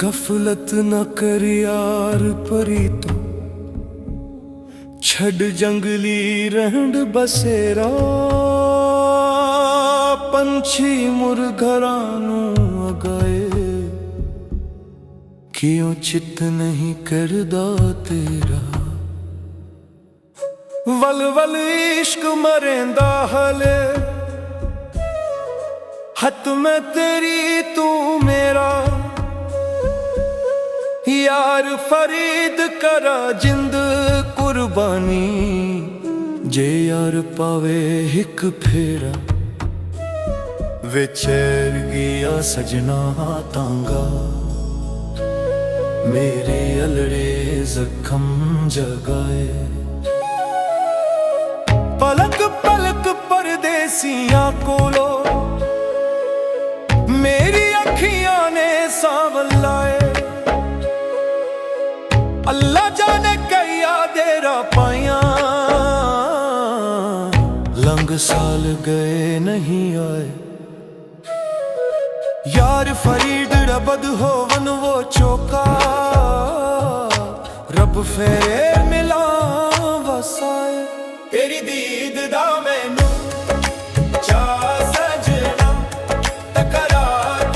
गफलत न कर यार परी तू, छड़ जंगली रहंड बसेरा। पंछी मुरघरां नूं अगाए, क्यों चित नहीं करदा तेरा। वल वल इश्क मरेंदा हले, हथ में तेरी तू मेरा। यार फरीद करा जिंद कुर्बानी, जे यार पावे हिक फेरा। विचर गया सजना तांगा, मेरे अलड़े जख्म जगाए। पलक पलक परदेसियां कोलो, मेरी अखियां ने सावन लाए। अल्लाह जाने कईया देरा पाया, लंग साल गए नहीं आए। यार फरीद रबद होवन वो चौका, रब फेरे मिला वसाए। तेरी दीद दा मैनू चा सजना, तकरा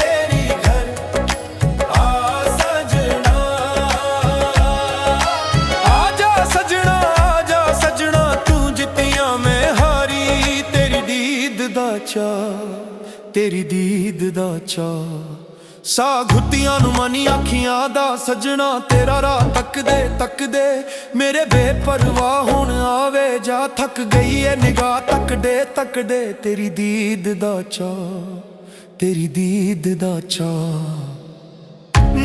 तेरी घर आ सजना। आजा सजना आजा सजना, तू जितिया मैं हारी। तेरी दीद दा चा, तेरी दीद दा चा। सा घुत्तियां नू मनी अखियां दा सजना, तेरा राह तक दे मेरे बेपरवाह हुण आवे जा। थक गई है निगाह तक दे तेरी दीद दा चा, तेरी दीद दा चा।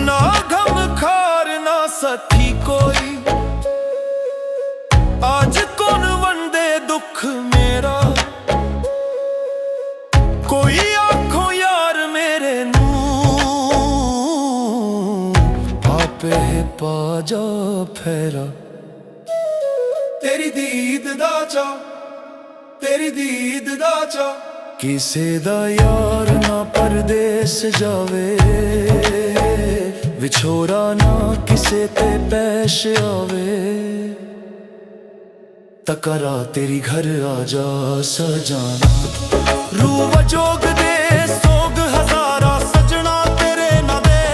ना गम खार ना सथी कोई, आज कौन वंदे दुख मेरा। कोई आखो यार मेरे नू, आपे पा जा फेरा। तेरी दीद दा चा, तेरी दीद दा चा। किसे दा यार ना परदेस जावे, विछोरा ना किसे ते पेश आवे। तकरा तेरी घर आजा सजाना, रूह जोग दे सोग हजारा। सजना तेरे ना दे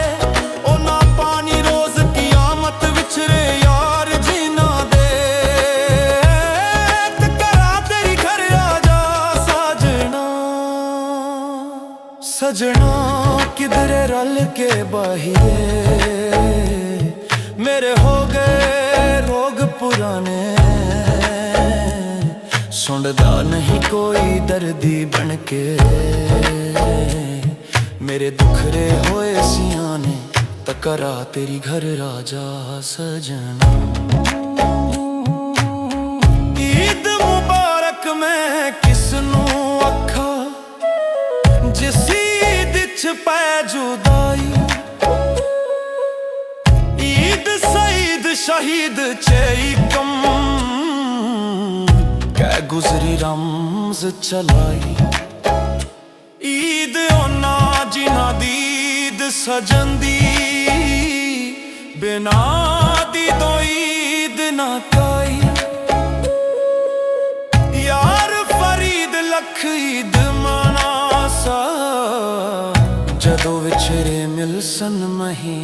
ओ ना पानी, रोज कियामत विछरे यार जीना दे। तकरा तेरी घर आजा सजना, सजना किधरे रल के बाहिए। मेरे हो गए रोग पुराने, सुनदा नहीं कोई दर्दी बनके। मेरे दुखरे होए सियाने, तकरा तेरी घर राजा सजना। ईद मुबारक मैं किसनू आखा, जिस ईद च पै जुदाई। ईद सईद शहीद चई कम, गुजरी रमज चलाई। ईद ओना जिना दीद सजन दी, बिना दी तो ईद ना काई। यार फरीद लख ईद मनासा, जदों विछरे मिलसन मही।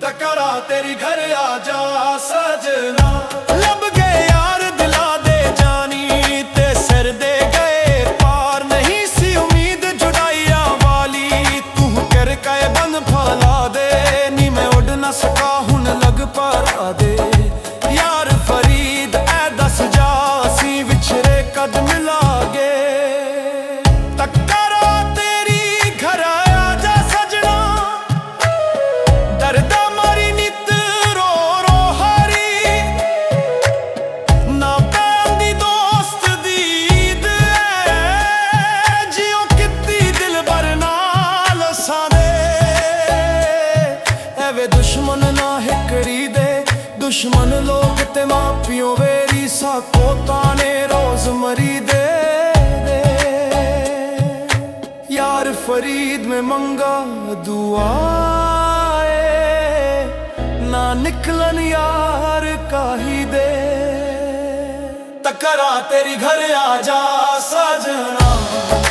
तकरा तेरी घर आजा सजना, लब गए यार दिला दे जानी। ते सिर दे गए पार नहीं सी उम्मीद जुदाइया वाली। तू कर के बंद फैला दे, नी मैं उड़ ना सका हुन लग पा दे। यार फरीद ऐ दस जा, सी विछरे कद मिलागे। तकरा तेरी घर आजा सजना, दर्दा मारी नित रो रो हारी। ना पैंदी दोस्त दी ईद ऐ, जियो कित्ती दिल भर नाल सादे। एवे दुश्मन ना हिकड़ी दे, दुश्मन लोग ते मां पियो वेरी। साको ताने रोज मरी दे। यार फरीद में मंगा दुआए। ना निकलन यार काही दे, तकरा तेरी घर आ जा सजना।